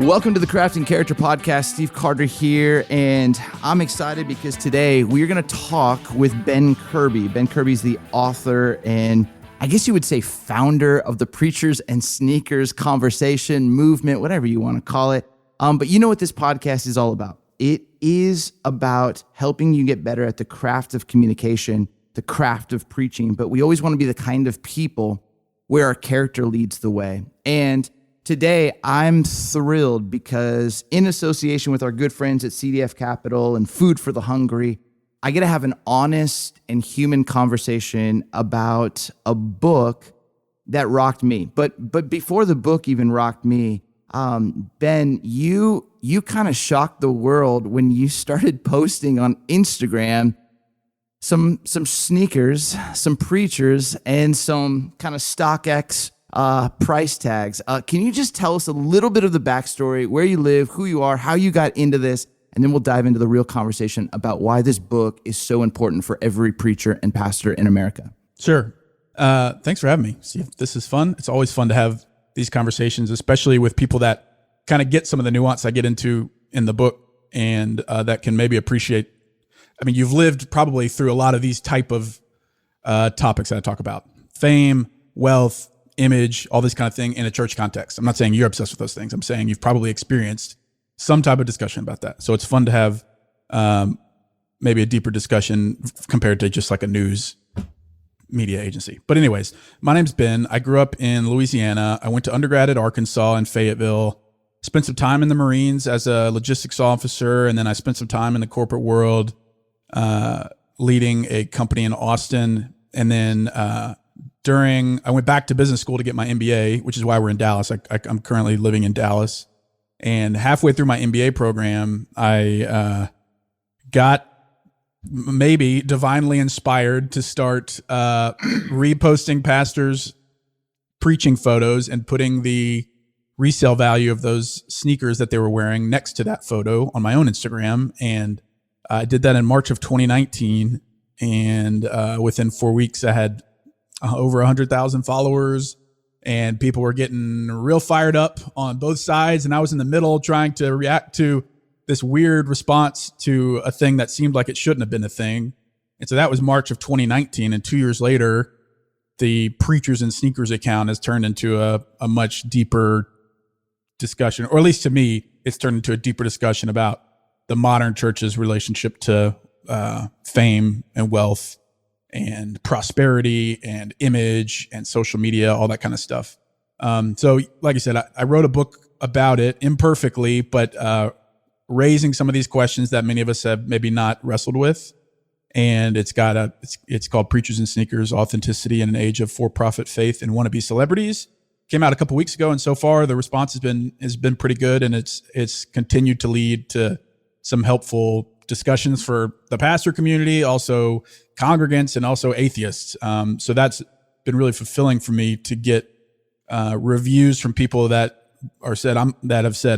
Welcome to the Crafting Character Podcast. Steve Carter here, and I'm excited because today we're going to talk with Ben Kirby. Ben Kirby is the author and I guess you would say founder of the Preachers and Sneakers conversation, movement, whatever you want to call it. But you know what this podcast is all about. It is about helping you get better at the craft of communication, the craft of preaching. But we always want to be the kind of people where our character leads the way. And today, I'm thrilled because in association with our good friends at CDF Capital and Food for the Hungry, I get to have an honest and human conversation about a book that rocked me. But before the book even rocked me, Ben, you kind of shocked the world when you started posting on Instagram some sneakers, some preachers, and some kind of StockX price tags. Can you just tell us a little bit of the backstory, where you live, who you are, how you got into this, and then we'll dive into the real conversation about why this book is so important for every preacher and pastor in America. Sure. Thanks for having me. See, this is fun. It's always fun to have these conversations, especially with people that kind of get some of the nuance I get into in the book and that can maybe appreciate. I mean, you've lived probably through a lot of these type of topics that I talk about: fame, wealth, image, all this kind of thing in a church context. I'm not saying you're obsessed with those things. I'm saying you've probably experienced some type of discussion about that. So it's fun to have maybe a deeper discussion compared to just like a news media agency. But anyways, my name's Ben. I grew up in Louisiana. I went to undergrad at Arkansas in Fayetteville, spent some time in the Marines as a logistics officer, and then I spent some time in the corporate world leading a company in Austin. And then I went back to business school to get my MBA, which is why we're in Dallas. I'm currently living in Dallas. And halfway through my MBA program, I got maybe divinely inspired to start reposting pastors' preaching photos and putting the resale value of those sneakers that they were wearing next to that photo on my own Instagram. And I did that in March of 2019. And within 4 weeks, I had over 100,000 followers. And people were getting real fired up on both sides. And I was in the middle trying to react to this weird response to a thing that seemed like it shouldn't have been a thing. And so that was March of 2019. And 2 years later, the Preachers and Sneakers account has turned into a much deeper discussion, or at least to me, it's turned into a deeper discussion about the modern church's relationship to fame and wealth and prosperity and image and social media, all that kind of stuff. So like I said, I wrote a book about it imperfectly, but raising some of these questions that many of us have maybe not wrestled with. And it's called Preachers and Sneakers: Authenticity in an Age of For-Profit Faith and Wannabe Celebrities. Came out a couple weeks ago, and so far the response has been pretty good, and it's continued to lead to some helpful discussions for the pastor community, also congregants, and also atheists. So that's been really fulfilling for me to get reviews from people that have said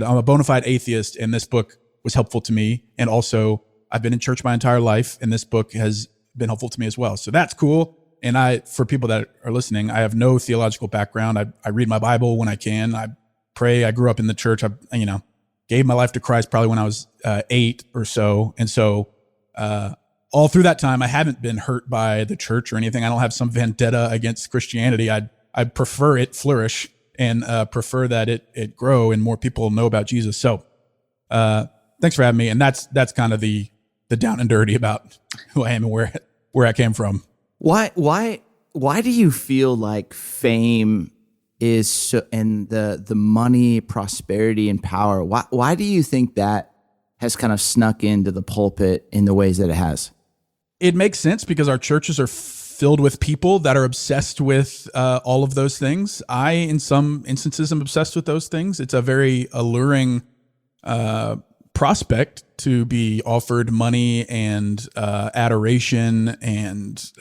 I'm a bona fide atheist, and this book was helpful to me. And also, I've been in church my entire life, and this book has been helpful to me as well. So that's cool. And for people that are listening, I have no theological background. I read my Bible when I can. I pray. I grew up in the church. I gave my life to Christ probably when I was 8 or so. And so all through that time, I haven't been hurt by the church or anything. I don't have some vendetta against Christianity. I prefer it flourish and prefer that it grow and more people know about Jesus. So thanks for having me. And that's kind of the down and dirty about who I am and where I came from. Why do you feel like fame is so, and the money, prosperity, and power? Why do you think that has kind of snuck into the pulpit in the ways that it has? It makes sense because our churches are filled with people that are obsessed with all of those things. I, in some instances, am obsessed with those things. It's a very alluring prospect to be offered money and adoration and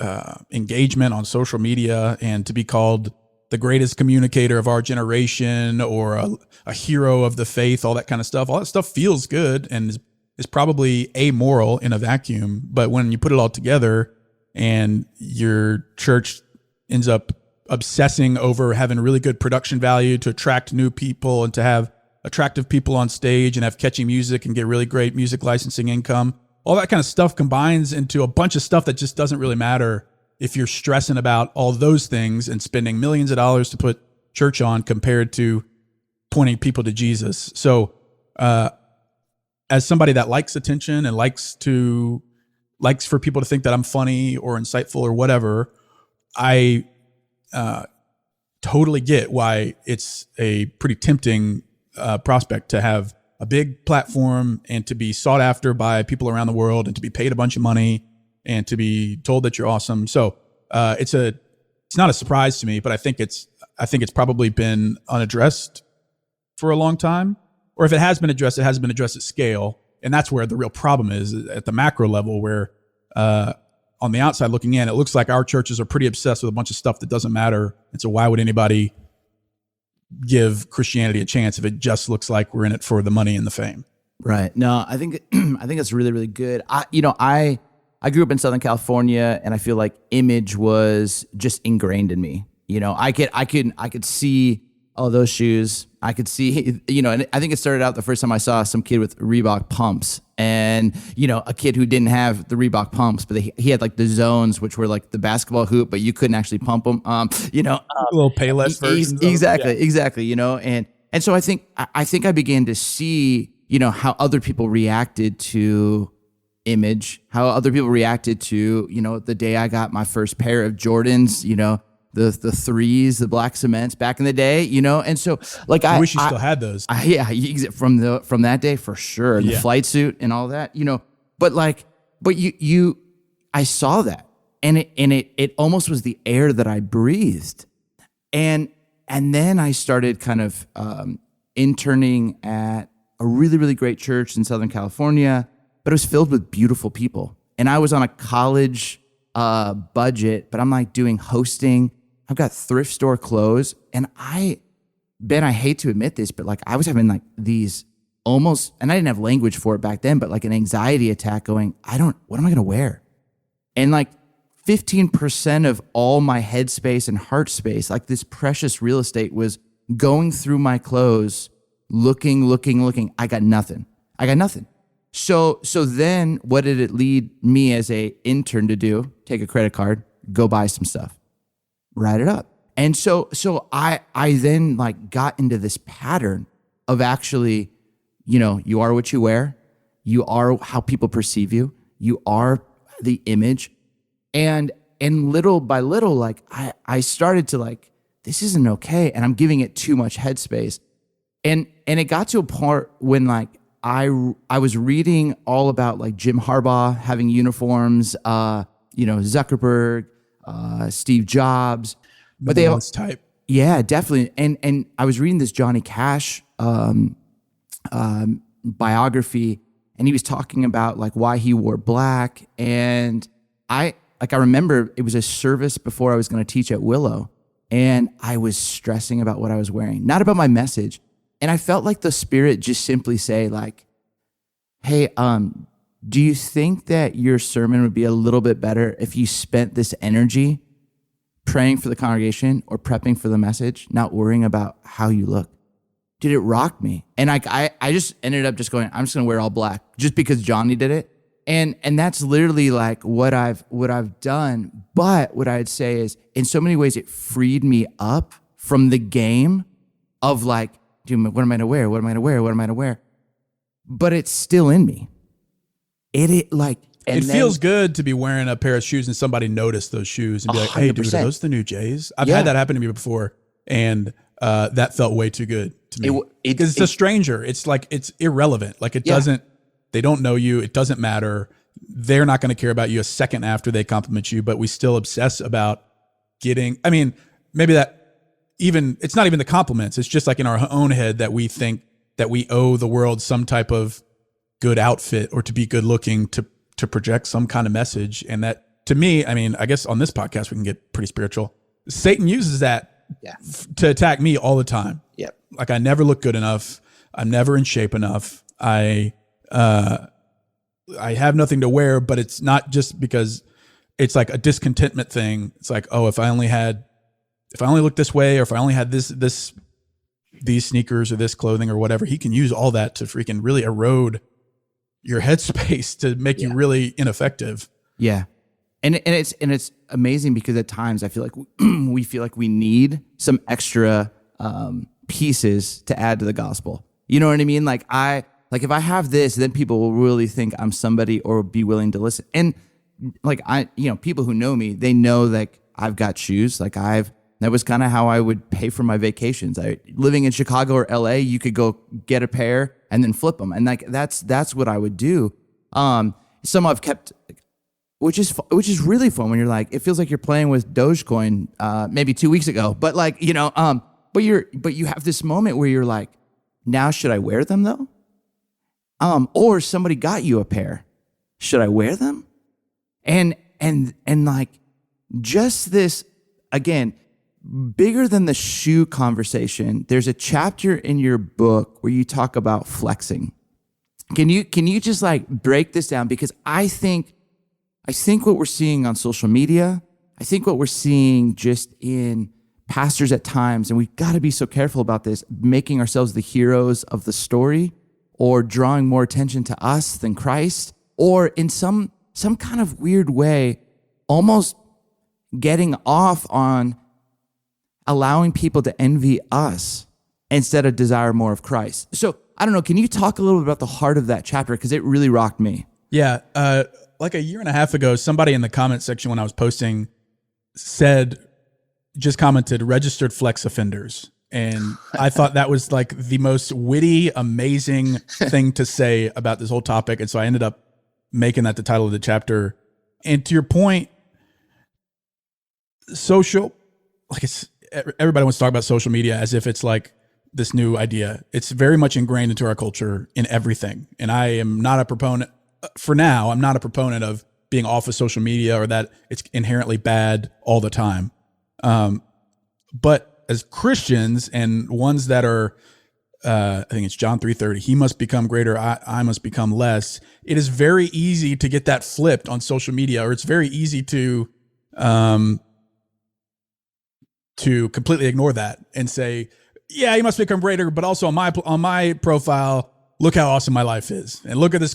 engagement on social media, and to be called the greatest communicator of our generation or a hero of the faith, all that kind of stuff. All that stuff feels good and is probably amoral in a vacuum. But when you put it all together and your church ends up obsessing over having really good production value to attract new people and to have attractive people on stage and have catchy music and get really great music licensing income. All that kind of stuff combines into a bunch of stuff that just doesn't really matter if you're stressing about all those things and spending millions of dollars to put church on compared to pointing people to Jesus. So, as somebody that likes attention and likes for people to think that I'm funny or insightful or whatever, I totally get why it's a pretty tempting prospect to have a big platform and to be sought after by people around the world and to be paid a bunch of money and to be told that you're awesome. So it's not a surprise to me, but I think it's probably been unaddressed for a long time. Or if it has been addressed, it hasn't been addressed at scale. And that's where the real problem is at the macro level, where on the outside looking in, it looks like our churches are pretty obsessed with a bunch of stuff that doesn't matter. And so why would anybody give Christianity a chance if it just looks like we're in it for the money and the fame? Right. No, I think that's really, really good. I grew up in Southern California, and I feel like image was just ingrained in me. I could see, oh, those shoes. I could see, and I think it started out the first time I saw some kid with Reebok pumps, and a kid who didn't have the Reebok pumps, but he had like the zones, which were like the basketball hoop, but you couldn't actually pump them. A little Payless version. Exactly. And so I think I began to see, how other people reacted to image, how other people reacted to, the day I got my first pair of Jordans, the threes, the black cements back in the day, and so like I wish you still had those. From that day for sure, the flight suit and all that, but I saw that, and it almost was the air that I breathed, and then I started kind of interning at a really, really great church in Southern California, but it was filled with beautiful people, and I was on a college budget, but I'm like doing hosting. I've got thrift store clothes, and Ben, I hate to admit this, but like I was having like these almost, and I didn't have language for it back then, but like an anxiety attack going, what am I going to wear? And like 15% of all my headspace and heart space, like this precious real estate, was going through my clothes, looking. I got nothing. So then what did it lead me as a intern to do? Take a credit card, go buy some stuff, write it up. And so I then like got into this pattern of actually, you are what you wear, you are how people perceive you, you are the image. And little by little, like I started to like, this isn't okay. And I'm giving it too much headspace. And it got to a part when like I was reading all about like Jim Harbaugh having uniforms, Zuckerberg, Steve Jobs, but they all type. Yeah, definitely. And I was reading this Johnny Cash biography, and he was talking about like why he wore black. And I remember it was a service before I was going to teach at Willow, and I was stressing about what I was wearing, not about my message. And I felt like the Spirit just simply say like, hey, do you think that your sermon would be a little bit better if you spent this energy praying for the congregation or prepping for the message, not worrying about how you look? Dude, it rocked me. And I just ended up just going, I'm just going to wear all black just because Johnny did it. And that's literally like what I've done. But what I'd say is in so many ways, it freed me up from the game of like, dude, what am I going to wear? What am I going to wear? What am I going to wear? But it's still in me. It feels good to be wearing a pair of shoes and somebody noticed those shoes and be like, hey, dude, are those the new Jays? I've had that happen to me before. And that felt way too good to me. Because it's a stranger. It's like, it's irrelevant. Like it doesn't, they don't know you. It doesn't matter. They're not going to care about you a second after they compliment you, but we still obsess about maybe that even, it's not even the compliments. It's just like in our own head that we think that we owe the world some type of good outfit or to be good looking to project some kind of message. And that to me, I guess on this podcast, we can get pretty spiritual. Satan uses that to attack me all the time. Yep. Like I never look good enough. I'm never in shape enough. I have nothing to wear, but it's not just because it's like a discontentment thing. It's like, oh, if I only looked this way, or if I only had this these sneakers or this clothing or whatever, he can use all that to freaking really erode your headspace to make you really ineffective. Yeah. And it's amazing because at times I feel like we feel like we need some extra pieces to add to the gospel. You know what I mean? Like if I have this, then people will really think I'm somebody or be willing to listen. And like people who know me, they know like I've got shoes. Like that was kind of how I would pay for my vacations. Living in Chicago or LA, you could go get a pair and then flip them. And like that's what I would do. Some I've kept, which is really fun when you're like, it feels like you're playing with Dogecoin maybe 2 weeks ago. But like, but you have this moment where you're like, now should I wear them though? Or somebody got you a pair. Should I wear them? And like just this, again, bigger than the shoe conversation, there's a chapter in your book where you talk about flexing. Can you just like break this down? Because I think what we're seeing on social media, I think what we're seeing just in pastors at times, and we've got to be so careful about this, making ourselves the heroes of the story or drawing more attention to us than Christ, or in some kind of weird way, almost getting off on allowing people to envy us instead of desire more of Christ. So I don't know, can you talk a little bit about the heart of that chapter? Because it really rocked me. Yeah. Like a year and a half ago, somebody in the comment section when I was posting commented registered flex offenders. And I thought that was like the most witty, amazing thing to say about this whole topic. And so I ended up making that the title of the chapter. And to your point, social, like everybody wants to talk about social media as if it's like this new idea. It's very much ingrained into our culture in everything. And I am not a proponent, for now, I'm not a proponent of being off of social media or that it's inherently bad all the time. But as Christians and ones that are, I think it's John 3:30, he must become greater, I must become less. It is very easy to get that flipped on social media, or it's very easy to completely ignore that and say, yeah, you must become greater, but also on my profile, look how awesome my life is. And look at this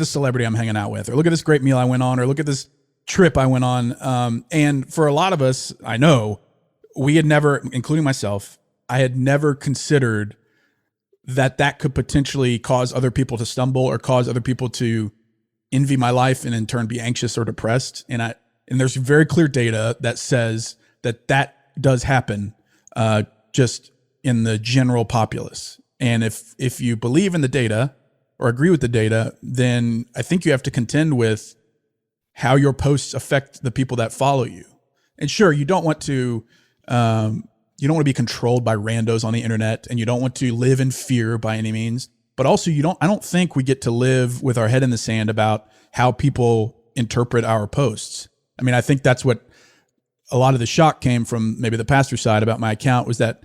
celebrity I'm hanging out with, or look at this great meal I went on, or look at this trip I went on. And for a lot of us, I know, we had never, including myself, I had never considered that could potentially cause other people to stumble or cause other people to envy my life and in turn be anxious or depressed. And there's very clear data that says that does happen just in the general populace. And if you believe in the data or agree with the data, then I think you have to contend with how your posts affect the people that follow you. And sure, you don't want to be controlled by randos on the internet, and you don't want to live in fear by any means. But also, I don't think we get to live with our head in the sand about how people interpret our posts. I mean, I think that's what a lot of the shock came from, maybe the pastor side about my account, was that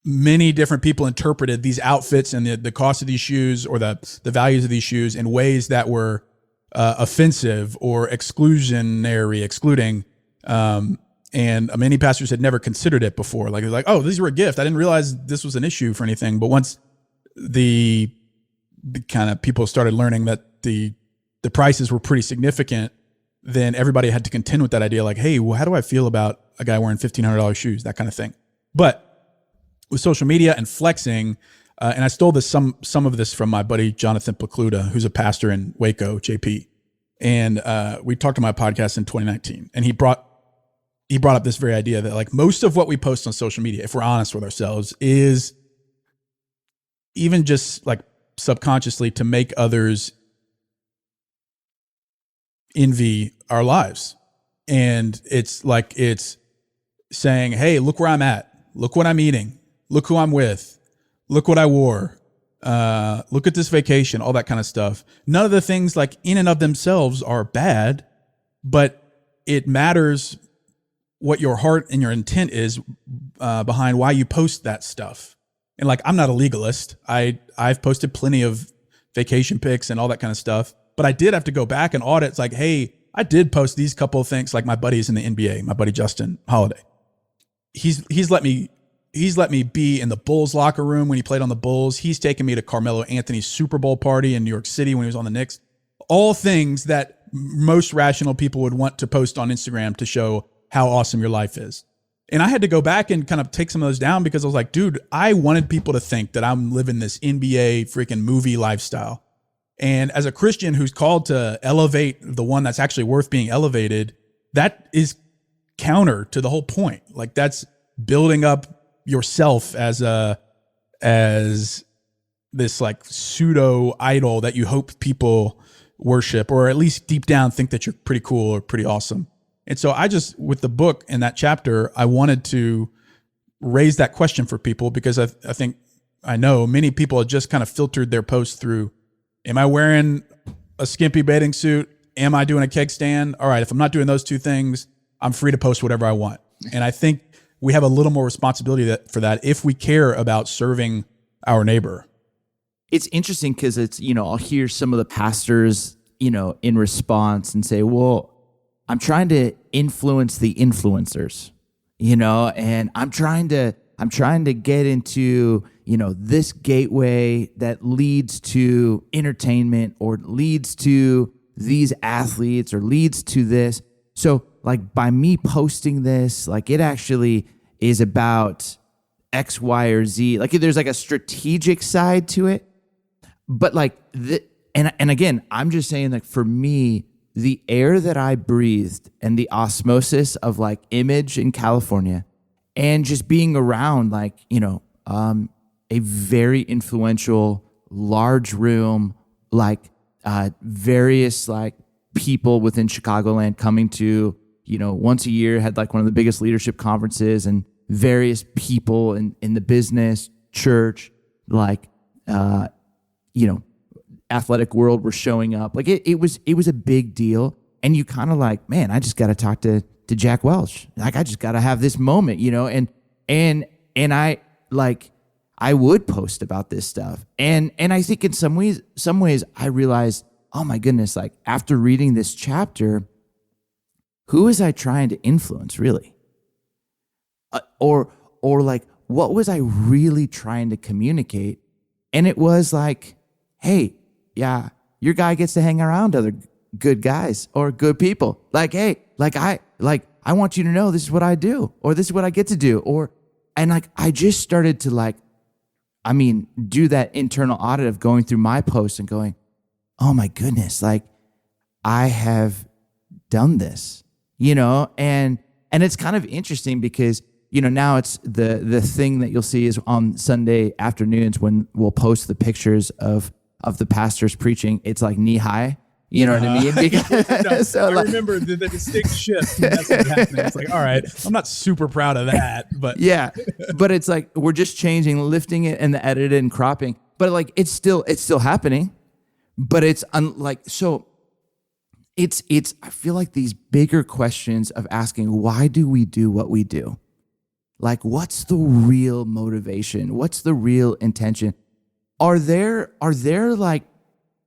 many different people interpreted these outfits and the cost of these shoes or the values of these shoes in ways that were offensive or excluding. And many pastors had never considered it before. Like, they're like, oh, these were a gift. I didn't realize this was an issue for anything. But once the kind of people started learning that the prices were pretty significant, then everybody had to contend with that idea. Like, hey, well, how do I feel about a guy wearing $1,500 shoes? That kind of thing. But with social media and flexing, and I stole some of this from my buddy Jonathan Plecluda, who's a pastor in Waco, JP. And we talked on my podcast in 2019, and he brought up this very idea that like most of what we post on social media, if we're honest with ourselves, is even just like subconsciously to make others envy our lives. And it's saying, hey, look where I'm at. Look what I'm eating. Look who I'm with. Look what I wore. Look at this vacation, all that kind of stuff. None of the things like in and of themselves are bad, but it matters what your heart and your intent is behind why you post that stuff. And like, I'm not a legalist. I've posted plenty of vacation pics and all that kind of stuff, but I did have to go back and audit. It's like, hey, I did post these couple of things, like my buddies in the NBA, my buddy Justin Holiday. he's let me be in the Bulls locker room when he played on the Bulls. He's taken me to Carmelo Anthony's Super Bowl party in New York City when he was on the Knicks. All things that most rational people would want to post on Instagram to show how awesome your life is. And I had to go back and kind of take some of those down because I was like, dude, I wanted people to think that I'm living this NBA freaking movie lifestyle. And as a Christian who's called to elevate the one that's actually worth being elevated, that is counter to the whole point. Like, that's building up yourself as this like pseudo idol that you hope people worship, or at least deep down think that you're pretty cool or pretty awesome. And so I just, with the book and that chapter, I wanted to raise that question for people because I know many people have just kind of filtered their posts through, am I wearing a skimpy bathing suit? Am I doing a keg stand? All right, if I'm not doing those two things, I'm free to post whatever I want. And I think we have a little more responsibility for that if we care about serving our neighbor. It's interesting because it's, I'll hear some of the pastors, in response and say, well, I'm trying to influence the influencers, and I'm trying to get into, this gateway that leads to entertainment or leads to these athletes or leads to this. So like by me posting this, like it actually is about X, Y, or Z. Like there's like a strategic side to it. But like, and again, I'm just saying, like, for me, the air that I breathed and the osmosis of like image in California and just being around like, a very influential, large room, like various like people within Chicagoland coming to, once a year, had like one of the biggest leadership conferences, and various people in the business, church, like, athletic world were showing up. Like it was a big deal. And you kind of like, man, I just got to talk to Jack Welch. Like, I just got to have this moment, and I like, I would post about this stuff. And I think in some ways I realized, oh my goodness, like after reading this chapter, who was I trying to influence really? Or like, what was I really trying to communicate? And it was like, hey, yeah, your guy gets to hang around other good guys or good people. Like, hey, I want you to know this is what I do, or this is what I get to do. And like, I just started to do that internal audit of going through my posts and going, oh my goodness, like I have done this, and it's kind of interesting because, now it's the thing that you'll see is on Sunday afternoons when we'll post the pictures of the pastors preaching. It's like knee high. You know what I mean? Because, I remember the distinct shift when that's what's happening. It's like, all right, I'm not super proud of that, but yeah, but it's like we're just changing, lifting it, and the edit and cropping. But like it's still happening. But it's so. It's. I feel like these bigger questions of asking, why do we do what we do? Like, what's the real motivation? What's the real intention? Are there like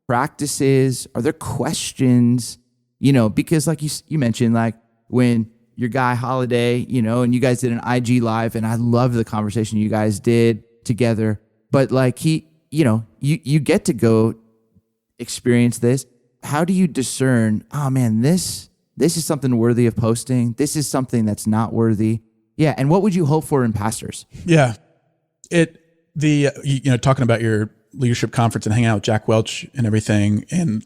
practices? Are there questions? Because like you mentioned, like when your guy Holiday, and you guys did an IG live, and I love the conversation you guys did together. But like you get to go experience this. How do you discern, oh man, this is something worthy of posting. This is something that's not worthy. Yeah. And what would you hope for in pastors? Yeah. Talking about your leadership conference and hanging out with Jack Welch and everything. And,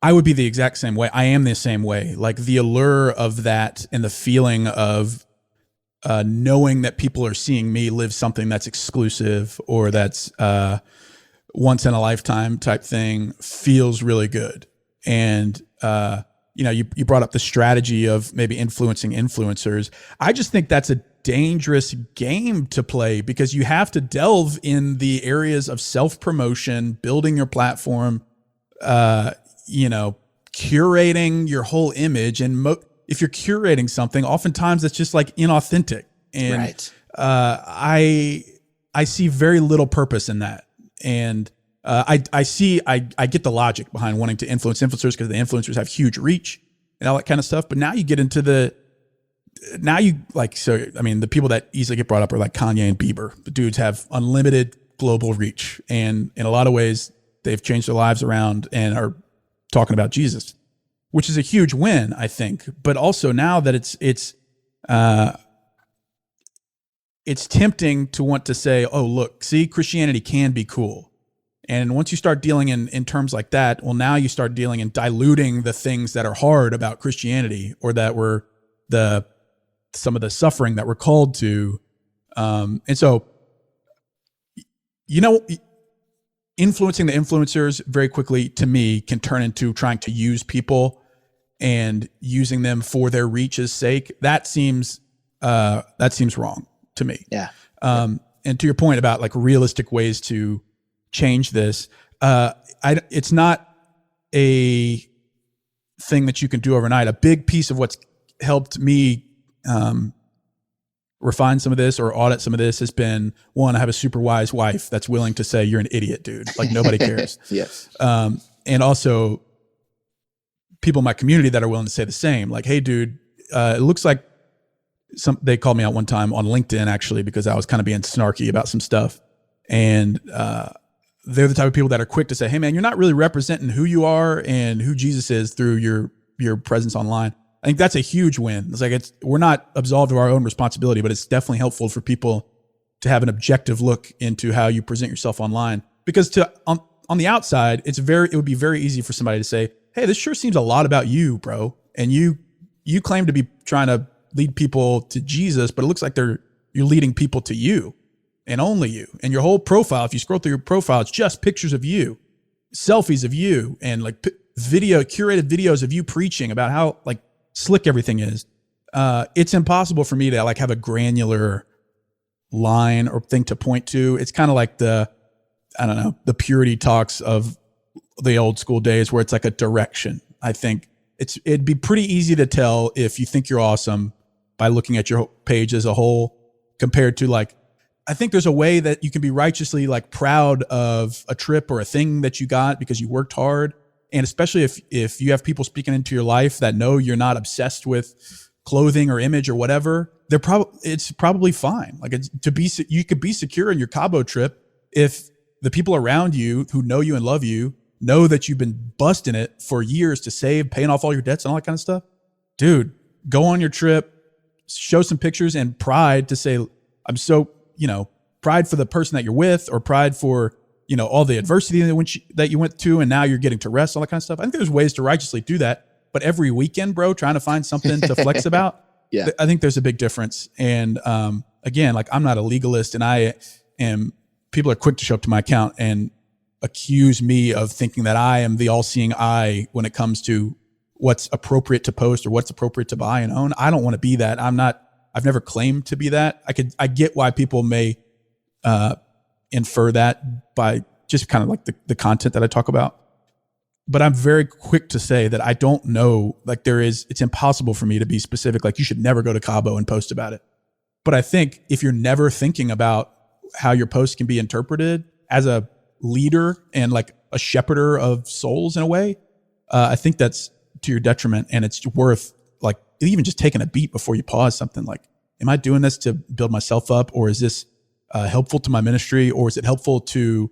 I would be the exact same way. I am the same way. Like the allure of that and the feeling of, knowing that people are seeing me live something that's exclusive or that's, once in a lifetime type thing feels really good. And, you brought up the strategy of maybe influencing influencers. I just think that's a dangerous game to play because you have to delve in the areas of self-promotion, building your platform, curating your whole image. And if you're curating something, oftentimes it's just like inauthentic. And right. I see very little purpose in that. And I get the logic behind wanting to influence influencers because the influencers have huge reach and all that kind of stuff. But now you get into now you like, so, I mean, the people that easily get brought up are like Kanye and Bieber. The dudes have unlimited global reach. And in a lot of ways, they've changed their lives around and are talking about Jesus, which is a huge win, I think. But also now that it's tempting to want to say, oh, look, see, Christianity can be cool. And once you start dealing in terms like that, well, now you start dealing in diluting the things that are hard about Christianity, or that were some of the suffering that we're called to. And so, influencing the influencers very quickly, to me, can turn into trying to use people and using them for their reach's sake. That seems wrong to me. Yeah. And to your point about like realistic ways to change this, it's not a thing that you can do overnight. A big piece of what's helped me refine some of this or audit some of this has been, one, I have a super wise wife that's willing to say, you're an idiot, dude. Like, nobody cares. Yes. And also people in my community that are willing to say the same. Like, hey, dude, it looks like they called me out one time on LinkedIn, actually, because I was kind of being snarky about some stuff. And they're the type of people that are quick to say, hey, man, you're not really representing who you are and who Jesus is through your presence online. I think that's a huge win. It's like, we're not absolved of our own responsibility, but it's definitely helpful for people to have an objective look into how you present yourself online. Because on the outside, it would be very easy for somebody to say, hey, this sure seems a lot about you, bro. And you claim to be trying to lead people to Jesus, but it looks like you're leading people to you and only you. And your whole profile, if you scroll through your profile, it's just pictures of you, selfies of you, and like curated videos of you preaching about how like slick everything is. It's impossible for me to like have a granular line or thing to point to. It's kind of like the purity talks of the old school days, where it's like a direction. I think it'd be pretty easy to tell if you think you're awesome by looking at your page as a whole, compared to like, I think there's a way that you can be righteously like proud of a trip or a thing that you got because you worked hard. And especially if you have people speaking into your life that know you're not obsessed with clothing or image or whatever, it's probably fine. Like, you could be secure in your Cabo trip if the people around you who know you and love you know that you've been busting it for years to save, paying off all your debts and all that kind of stuff. Dude, go on your trip, show some pictures, and pride to say, I'm so, pride for the person that you're with, or pride for, all the adversity that you went to, and now you're getting to rest, all that kind of stuff. I think there's ways to righteously do that, but every weekend, bro, trying to find something to flex about, yeah, I think there's a big difference. And again, like, I'm not a legalist, and people are quick to show up to my account and accuse me of thinking that I am the all-seeing eye when it comes to what's appropriate to post or what's appropriate to buy and own. I don't want to be that. I've never claimed to be that. I get why people may infer that by just kind of like the content that I talk about. But I'm very quick to say that I don't know, like, it's impossible for me to be specific. Like, you should never go to Cabo and post about it. But I think if you're never thinking about how your post can be interpreted as a leader and like a shepherder of souls in a way, I think that's to your detriment. And it's worth like even just taking a beat before you pause something like, am I doing this to build myself up, or is this helpful to my ministry, or is it helpful to,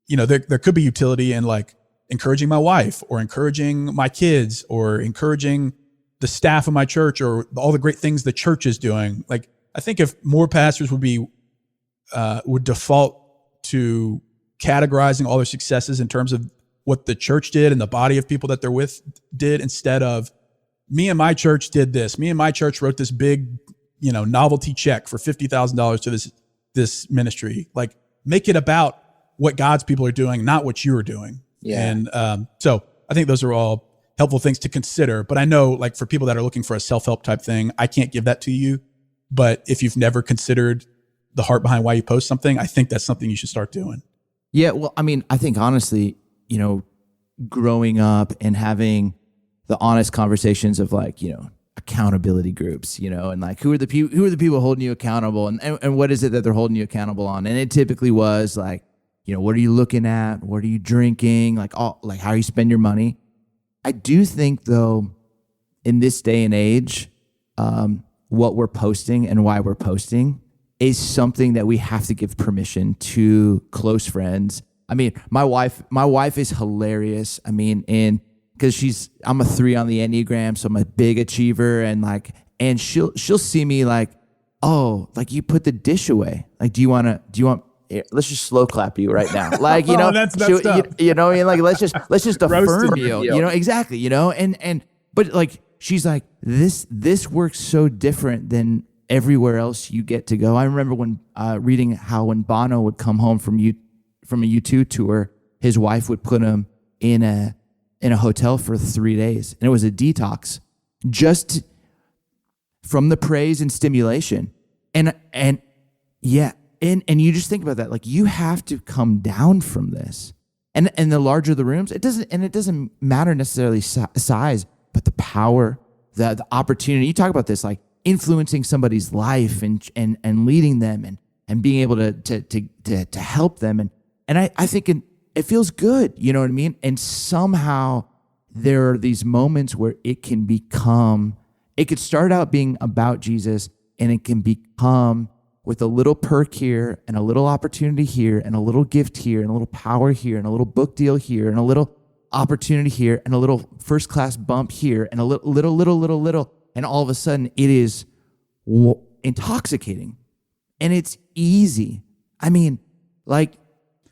there could be utility in like encouraging my wife, or encouraging my kids, or encouraging the staff of my church, or all the great things the church is doing. Like, I think if more pastors would default to categorizing all their successes in terms of what the church did and the body of people that they're with did, instead of me and my church did this, me and my church wrote this big, novelty check for $50,000 to this ministry. Like, make it about what God's people are doing, not what you are doing. Yeah. And so I think those are all helpful things to consider. But I know, like, for people that are looking for a self-help type thing, I can't give that to you. But if you've never considered the heart behind why you post something, I think that's something you should start doing. Yeah. Well, I mean, I think honestly, growing up and having the honest conversations of like, accountability groups, and like, who are the people holding you accountable, and what is it that they're holding you accountable on? And it typically was like, what are you looking at? What are you drinking? Like, how you spend your money. I do think though, in this day and age, what we're posting and why we're posting is something that we have to give permission to close friends. I mean, my wife is hilarious. I mean, because I'm a 3 on the Enneagram, so I'm a big achiever, and she'll see me like, oh, like you put the dish away. Like, do you want? Let's just slow clap you right now. Like, you know, that's tough. you know, like let's just affirm you. You know, exactly. You know, but like she's like, this works so different than everywhere else you get to go. I remember when reading how when Bono would come home from a U2 tour, his wife would put him in a hotel for 3 days, and it was a detox, just from the praise and stimulation, and you just think about that, like you have to come down from this, and the larger the rooms, it doesn't matter necessarily size, but the power, the opportunity. You talk about this, like influencing somebody's life and leading them and being able to help them, and I think it feels good, you know what I mean? And somehow there are these moments where it could start out being about Jesus, and it can become with a little perk here and a little opportunity here and a little gift here and a little power here and a little book deal here and a little opportunity here and a little first class bump here and a little, and all of a sudden it is intoxicating, and it's easy. I mean, like,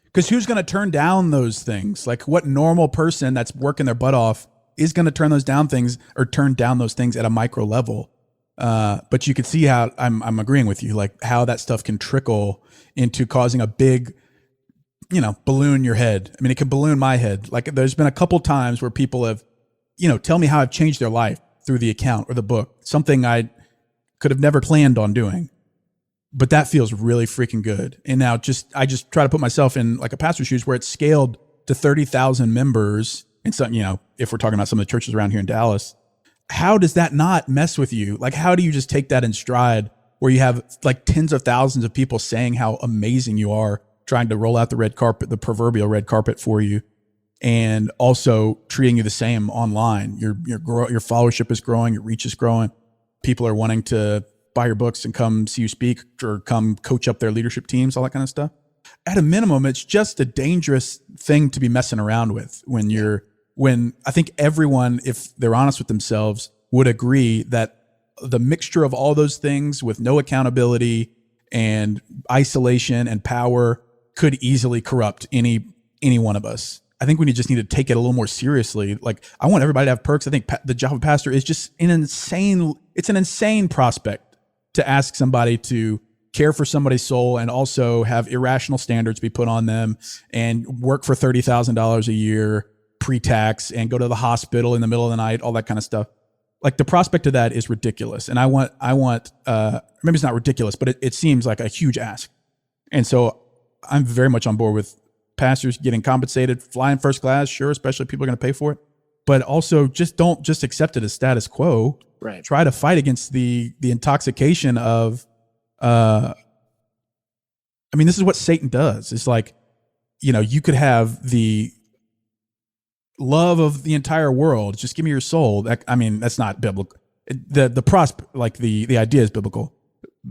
because who's going to turn down those things? Like, what normal person that's working their butt off is going to turn down those things at a micro level? But you can see how I'm agreeing with you, like how that stuff can trickle into causing a big, balloon your head. I mean, it can balloon my head. Like, there's been a couple times where people have, tell me how I've changed their life through the account or the book, something I could have never planned on doing. But that feels really freaking good. And now I just try to put myself in like a pastor's shoes where it's scaled to 30,000 members. And so, if we're talking about some of the churches around here in Dallas, how does that not mess with you? Like, how do you just take that in stride where you have like tens of thousands of people saying how amazing you are, trying to roll out the red carpet, the proverbial red carpet for you, and also treating you the same online? Your followership is growing, your reach is growing. People are wanting to buy your books and come see you speak or come coach up their leadership teams, all that kind of stuff. At a minimum, it's just a dangerous thing to be messing around with when I think everyone, if they're honest with themselves, would agree that the mixture of all those things with no accountability and isolation and power could easily corrupt any one of us. I think we just need to take it a little more seriously. Like, I want everybody to have perks. I think the job of pastor is just an insane prospect to ask somebody to care for somebody's soul and also have irrational standards be put on them and work for $30,000 a year pre-tax and go to the hospital in the middle of the night, all that kind of stuff. Like, the prospect of that is ridiculous. And I want, maybe it's not ridiculous, but it seems like a huge ask. And so I'm very much on board with pastors getting compensated, flying first class, sure, especially if people are going to pay for it. But also don't just accept it as status quo. Right. Try to fight against the intoxication of, this is what Satan does. It's like, you could have the love of the entire world. Just give me your soul. That's not biblical. The idea is biblical.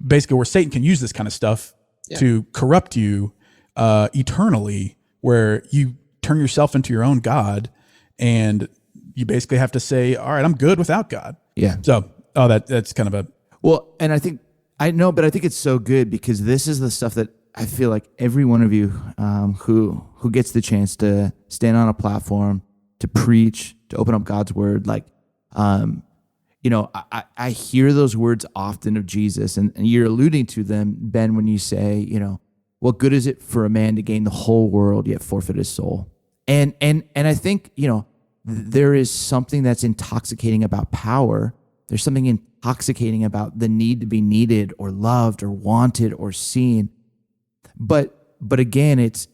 Basically, where Satan can use this kind of stuff to corrupt you eternally, where you turn yourself into your own God, and you basically have to say, all right, I'm good without God. Yeah. So, that's kind of a... Well, and I think it's so good because this is the stuff that I feel like every one of you who gets the chance to stand on a platform, to preach, to open up God's word, like, I hear those words often of Jesus, and you're alluding to them, Ben, when you say, what good is it for a man to gain the whole world yet forfeit his soul? And I think, there is something that's intoxicating about power. There's something intoxicating about the need to be needed or loved or wanted or seen. But again, it's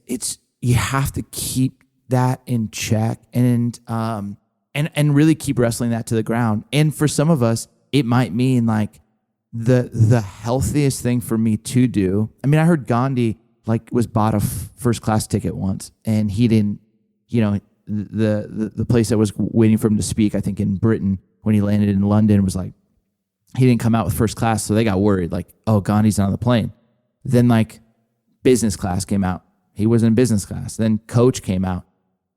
you have to keep that in check and really keep wrestling that to the ground. And for some of us, it might mean like the healthiest thing for me to do. I mean, I heard Gandhi was bought a first class ticket once, and he didn't, the place that was waiting for him to speak, I think in Britain, when he landed in London, was like, he didn't come out with first class, so they got worried, like, oh, Gandhi's not on the plane. Then like business class came out. He wasn't in business class. Then coach came out.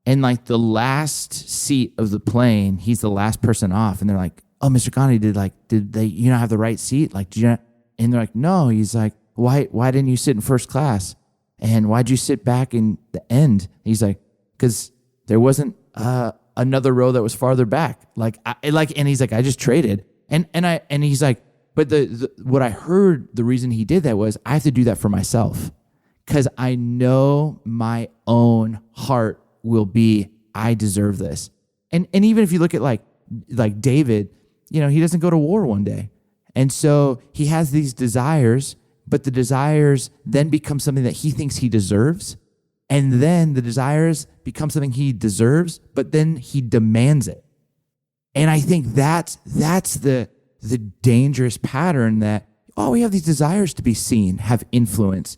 And like the last seat of the plane, he's the last person off. And they're like, oh, Mr. Gandhi, did they, you not have the right seat? Like, did you not? And they're like, no. He's like, why didn't you sit in first class? And why'd you sit back in the end? He's like, because there wasn't another row that was farther back. And he's like, I just traded. And he's like, but what I heard, the reason he did that was I have to do that for myself, because I know my own heart will be, I deserve this. And even if you look at like David, he doesn't go to war one day. And so he has these desires, but the desires then become something that he thinks he deserves. And then the desires become something he deserves, but then he demands it. And I think that's the dangerous pattern that, we have these desires to be seen, have influence,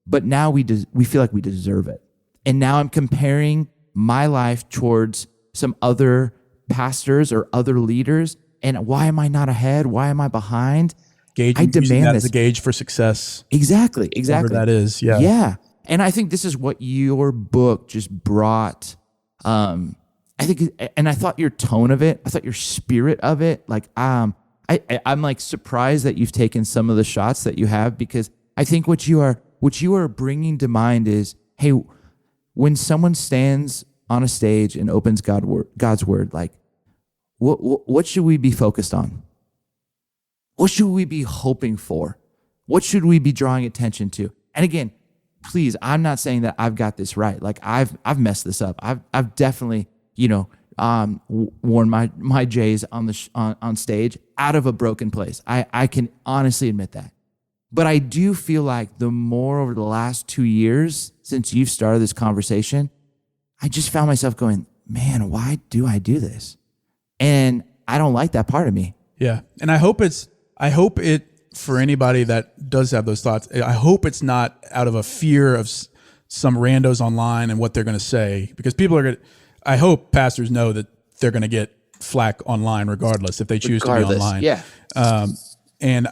but now we feel like we deserve it. And now I'm comparing my life towards some other pastors or other leaders. And why am I not ahead? Why am I behind? I demand that as a gauge for success. Exactly. Whatever that is. Yeah. Yeah. And I think this is what your book just brought. I thought your tone of it, I thought your spirit of it, like, I'm like surprised that you've taken some of the shots that you have, because I think what you are bringing to mind is, hey, when someone stands on a stage and opens God's word, like, what should we be focused on? What should we be hoping for? What should we be drawing attention to? And again, please, I'm not saying that I've got this right. Like I've messed this up. I've definitely, worn my J's on stage out of a broken place. I can honestly admit that. But I do feel like the more over the last 2 years since you've started this conversation, I just found myself going, man, why do I do this? And I don't like that part of me. Yeah. And I hope it, for anybody that does have those thoughts, I hope it's not out of a fear of some randos online and what they're going to say, because I hope pastors know that they're going to get flack online regardless if they choose to be online. Yeah. And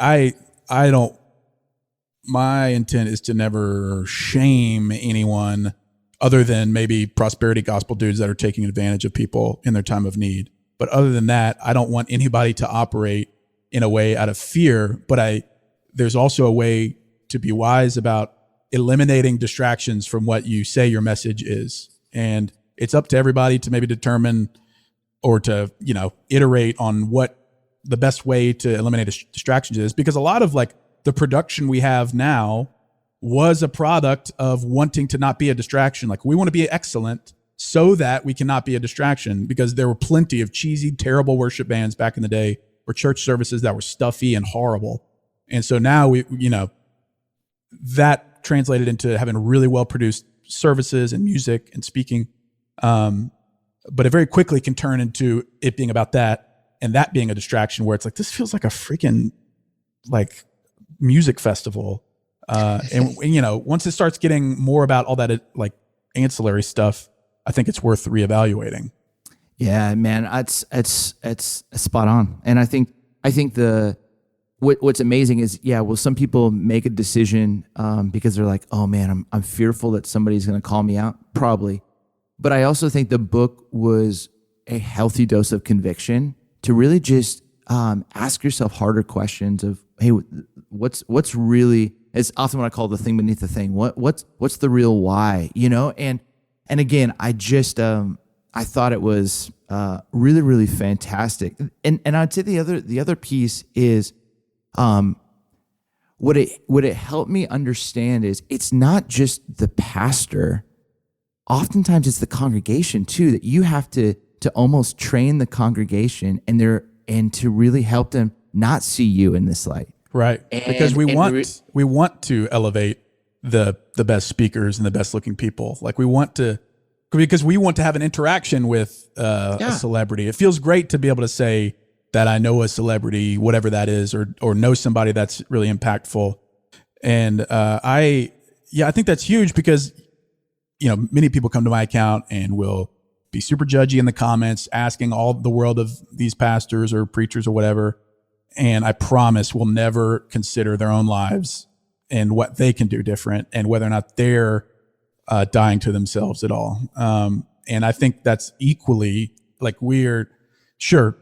my intent is to never shame anyone other than maybe prosperity gospel dudes that are taking advantage of people in their time of need. But other than that, I don't want anybody to operate in a way out of fear, but there's also a way to be wise about eliminating distractions from what you say your message is. And it's up to everybody to maybe determine or to, iterate on what the best way to eliminate distractions is, because a lot of like the production we have now was a product of wanting to not be a distraction. Like, we want to be excellent so that we cannot be a distraction, because there were plenty of cheesy, terrible worship bands back in the day, or church services that were stuffy and horrible. And so now that translated into having really well-produced services and music and speaking. But it very quickly can turn into it being about that, and that being a distraction where it's like, this feels like a freaking like music festival. And once it starts getting more about all that like ancillary stuff, I think it's worth reevaluating. Yeah, man, it's spot on. And I think what's amazing is, some people make a decision because they're like, oh man, I'm fearful that somebody's going to call me out, probably. But I also think the book was a healthy dose of conviction to really just ask yourself harder questions of, hey, what's really, it's often what I call the thing beneath the thing. What's the real why, And again, I just I thought it was really, really fantastic. And I'd say the other piece is what it helped me understand is it's not just the pastor. Oftentimes it's the congregation too, that you have to almost train the congregation and to really help them not see you in this light. Right. Because we want to elevate the best speakers and the best looking people. Like because we want to have an interaction with a celebrity. It feels great to be able to say that I know a celebrity, whatever that is, or know somebody that's really impactful. And I think that's huge, because many people come to my account and will be super judgy in the comments, asking all the world of these pastors or preachers or whatever. and I promise will never consider their own lives and what they can do different and whether or not they're dying to themselves at all. And I think that's equally like we're sure,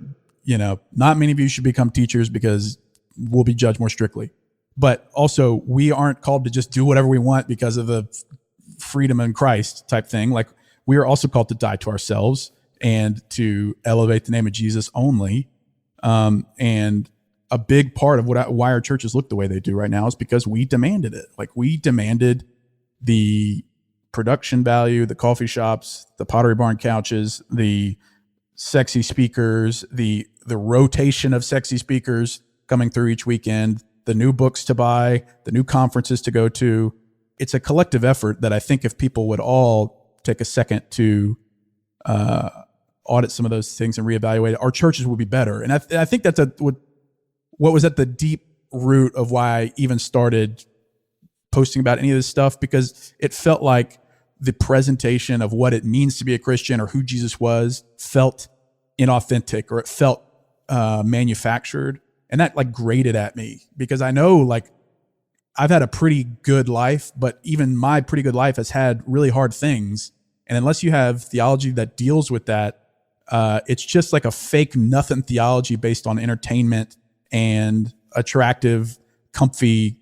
not many of you should become teachers because we'll be judged more strictly. But also we aren't called to just do whatever we want because of the freedom in Christ type thing. Like we are also called to die to ourselves and to elevate the name of Jesus only. And a big part of why our churches look the way they do right now is because we demanded it. Like we demanded the production value, the coffee shops, the Pottery Barn couches, the sexy speakers, the rotation of sexy speakers coming through each weekend, the new books to buy, the new conferences to go to. It's a collective effort that I think if people would all take a second to audit some of those things and reevaluate it, our churches would be better. And I think that's what was at the deep root of why I even started posting about any of this stuff, because it felt like the presentation of what it means to be a Christian or who Jesus was felt inauthentic, or it felt manufactured. And that like grated at me, because I know like I've had a pretty good life, but even my pretty good life has had really hard things. And unless you have theology that deals with that, it's just like a fake nothing theology based on entertainment and attractive, comfy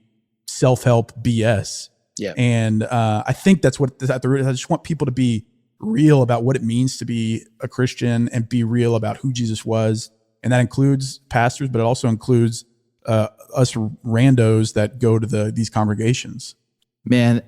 self-help BS. Yeah. And I think that's what at the root. I just want people to be real about what it means to be a Christian and be real about who Jesus was. And that includes pastors, but it also includes us randos that go to these congregations. Man,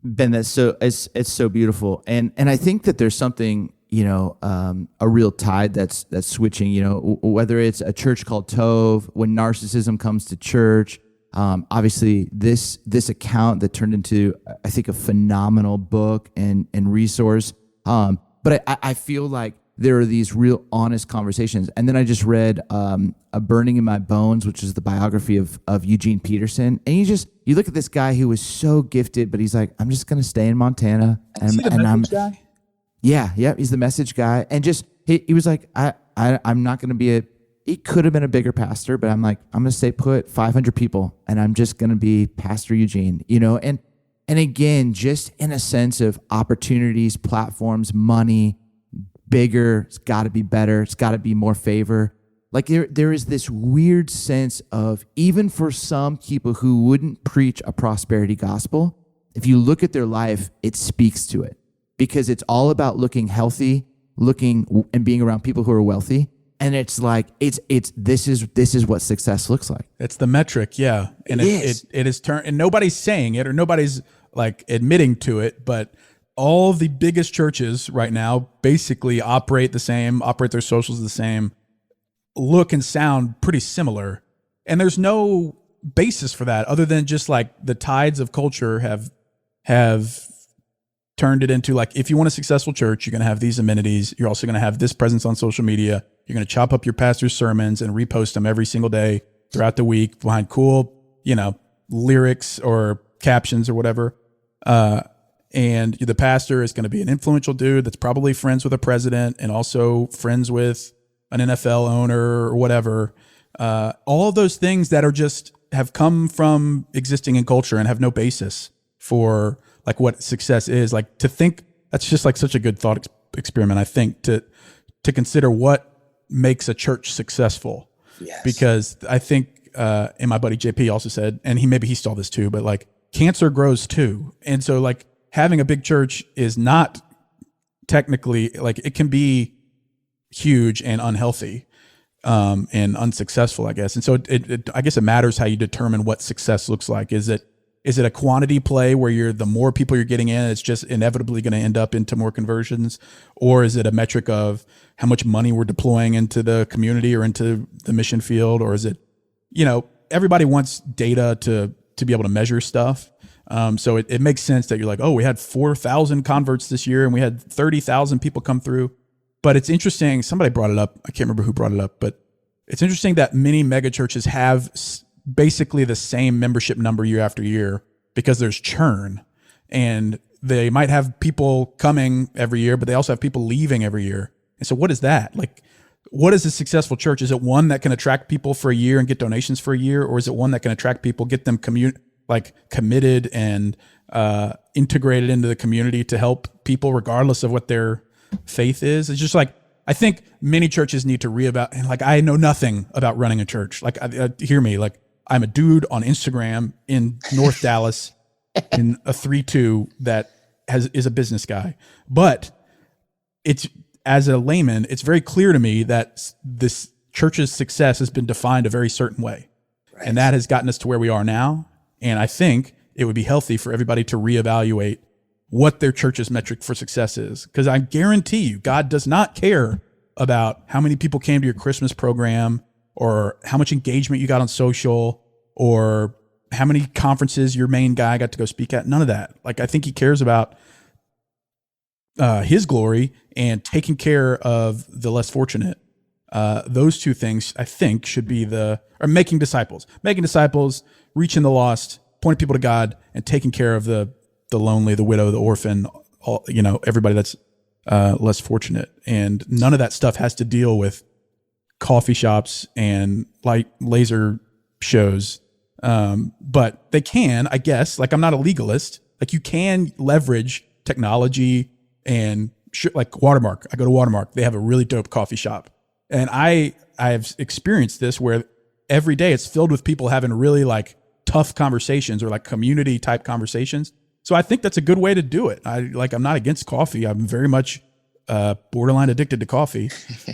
Ben, it's so beautiful. And I think that there's something, a real tide that's switching, whether it's a church called Tove, when narcissism comes to church. Obviously this account that turned into, I think, a phenomenal book and resource. But I feel like there are these real honest conversations. And then I just read A Burning in My Bones, which is the biography of Eugene Peterson. And you look at this guy who was so gifted, but he's like, I'm just going to stay in Montana. Is he the message guy? Yeah, he's the message guy. And just, he was like, I'm not going to be he could have been a bigger pastor, but I'm like, I'm going to stay put, 500 people, and I'm just going to be Pastor Eugene, and again, just in a sense of opportunities, platforms, money, bigger, it's got to be better, it's got to be more favor. Like there is this weird sense of, even for some people who wouldn't preach a prosperity gospel, if you look at their life, it speaks to it, because it's all about looking healthy, and being around people who are wealthy. And it's like, this is what success looks like. It's the metric. Yeah. And it is turned, and nobody's saying it, or nobody's like admitting to it, but all the biggest churches right now basically operate the same, operate their socials the same, look and sound pretty similar. And there's no basis for that other than just like the tides of culture have turned it into, like, if you want a successful church, you're going to have these amenities. You're also going to have this presence on social media. You're going to chop up your pastor's sermons and repost them every single day throughout the week behind cool, lyrics or captions or whatever. And the pastor is going to be an influential dude that's probably friends with a president and also friends with an NFL owner or whatever. All of those things that are just have come from existing in culture and have no basis for like what success is. Like, to think that's just like such a good thought experiment, I think, to consider what makes a church successful. Yes. Because I think, and my buddy JP also said, and he saw this too, but like cancer grows too. And so like having a big church is not technically, like, it can be huge and unhealthy, and unsuccessful, I guess. And so I guess it matters how you determine what success looks like. Is it a quantity play where the more people you're getting in, it's just inevitably going to end up into more conversions? Or is it a metric of how much money we're deploying into the community or into the mission field? Or is it, everybody wants data to be able to measure stuff. So it makes sense that you're like, oh, we had 4,000 converts this year and we had 30,000 people come through. But it's interesting. Somebody brought it up. I can't remember who brought it up, but it's interesting that many mega churches have basically the same membership number year after year, because there's churn, and they might have people coming every year, but they also have people leaving every year. And so what is that? Like, what is a successful church? Is it one that can attract people for a year and get donations for a year? Or is it one that can attract people, get them committed and integrated into the community to help people regardless of what their faith is? It's just like, I think many churches need to reevaluate. And like, I know nothing about running a church. Like, hear me, like I'm a dude on Instagram in North Dallas in a 3-2 that is a business guy. But it's, as a layman, it's very clear to me that this church's success has been defined a very certain way. Right. And that has gotten us to where we are now. And I think it would be healthy for everybody to reevaluate what their church's metric for success is. Because I guarantee you, God does not care about how many people came to your Christmas program or how much engagement you got on social or how many conferences your main guy got to go speak at. None of that. Like, I think he cares about his glory and taking care of the less fortunate. Those two things, I think, should be making disciples, reaching the lost, pointing people to God, and taking care of the lonely, the widow, the orphan, everybody that's less fortunate. And none of that stuff has to deal with coffee shops and laser shows. But they can, I guess, like, I'm not a legalist. Like, you can leverage technology and like Watermark. I go to Watermark. They have a really dope coffee shop. And I've experienced this where every day it's filled with people having really like tough conversations or like community type conversations. So I think that's a good way to do it. I'm not against coffee. I'm very much borderline addicted to coffee.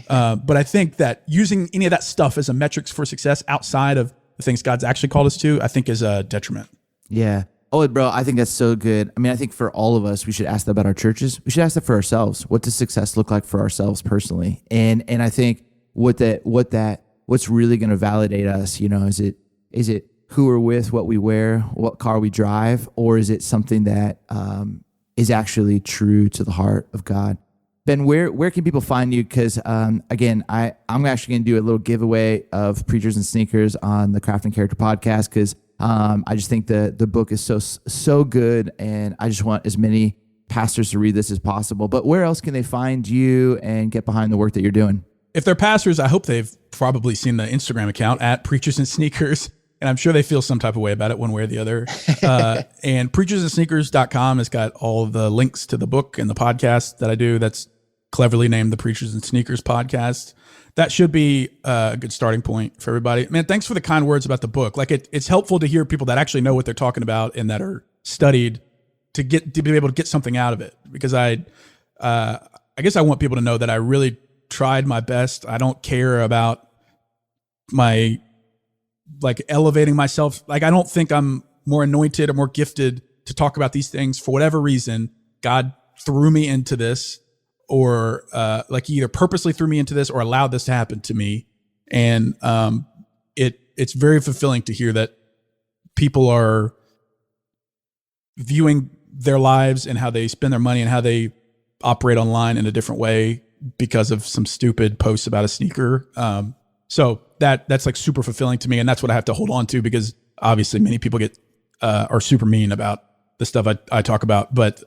But I think that using any of that stuff as a metrics for success outside of the things God's actually called us to, I think is a detriment. Yeah. Oh, bro, I think that's so good. I mean, I think for all of us, we should ask that about our churches. We should ask that for ourselves. What does success look like for ourselves personally? And I think what's really going to validate us, is it who we're with, what we wear, what car we drive, or is it something that is actually true to the heart of God? Ben, where can people find you? Because again, I'm actually going to do a little giveaway of Preachers and Sneakers on the Craft and Character podcast because I just think the book is so good, and I just want as many pastors to read this as possible. But where else can they find you and get behind the work that you're doing? If they're pastors, I hope they've probably seen the Instagram account at PreachersNSneakers, and I'm sure they feel some type of way about it one way or the other. And PreachersNSneakers.com has got all of the links to the book and the podcast that I do. That's cleverly named the Preachers and Sneakers podcast. That should be a good starting point for everybody. Man, thanks for the kind words about the book. Like, it's helpful to hear people that actually know what they're talking about and that are studied to be able to get something out of it. Because I guess I want people to know that I really tried my best. I don't care about my elevating myself. Like, I don't think I'm more anointed or more gifted to talk about these things. For whatever reason, God threw me into this. Or he either purposely threw me into this or allowed this to happen to me. And it's very fulfilling to hear that people are viewing their lives and how they spend their money and how they operate online in a different way because of some stupid posts about a sneaker. So that's like super fulfilling to me. And that's what I have to hold on to, because obviously many people are super mean about the stuff I talk about. But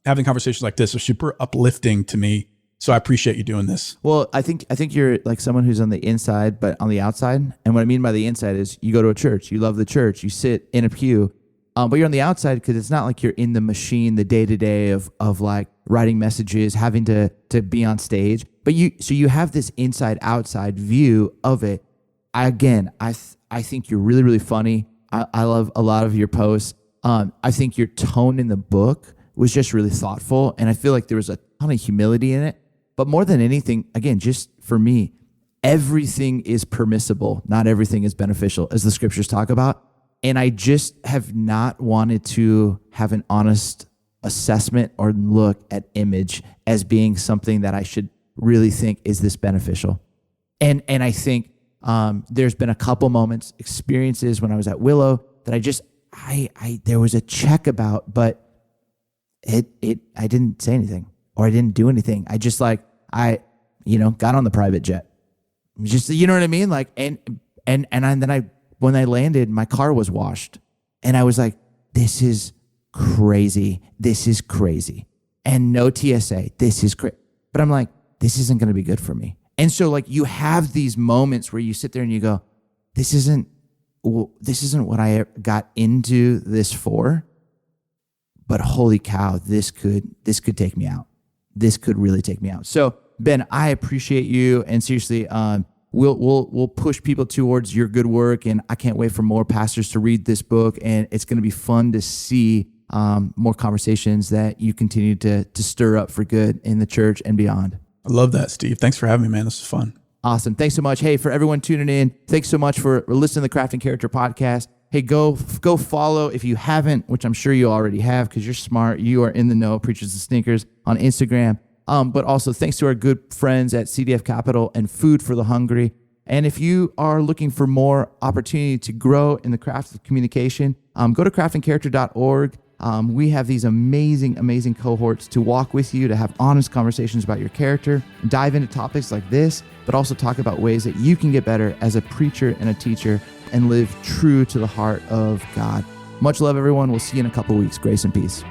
having conversations like this are super uplifting to me. So I appreciate you doing this. Well, I think you're like someone who's on the inside, but on the outside. And what I mean by the inside is you go to a church, you love the church, you sit in a pew, but you're on the outside because it's not like you're in the machine, the day-to-day of like writing messages, having to be on stage. But you have this inside-outside view of it. I think you're really, really funny. I love a lot of your posts. I think your tone in the book was just really thoughtful, and I feel like there was a ton of humility in it. But more than anything, again, just for me, everything is permissible. Not everything is beneficial, as the scriptures talk about. And I just have not wanted to have an honest assessment or look at image as being something that I should really think, is this beneficial? And I think there's been a couple moments, experiences when I was at Willow that I there was a check about, but I didn't say anything or I didn't do anything. I just got on the private jet. Just, you know what I mean? Like, and then when I landed, my car was washed, and I was like, this is crazy. This is crazy. And no TSA. This is crazy. But I'm like, this isn't going to be good for me. And so like you have these moments where you sit there and you go, this isn't what I got into this for, but holy cow, this could take me out. This could really take me out. So Ben, I appreciate you, and seriously, we'll push people towards your good work, and I can't wait for more pastors to read this book, and it's going to be fun to see more conversations that you continue to stir up for good in the church and beyond. I love that, Steve. Thanks for having me, man. This was fun. Awesome. Thanks so much. Hey, for everyone tuning in, thanks so much for listening to the Craft and Character podcast. Hey, go follow if you haven't, which I'm sure you already have because you're smart. You are in the know, Preachers and Sneakers on Instagram. But also thanks to our good friends at CDF Capital and Food for the Hungry. And if you are looking for more opportunity to grow in the craft of communication, go to craftandcharacter.org. We have these amazing cohorts to walk with you, to have honest conversations about your character, dive into topics like this, but also talk about ways that you can get better as a preacher and a teacher and live true to the heart of God. Much love, everyone. We'll see you in a couple of weeks. Grace and peace.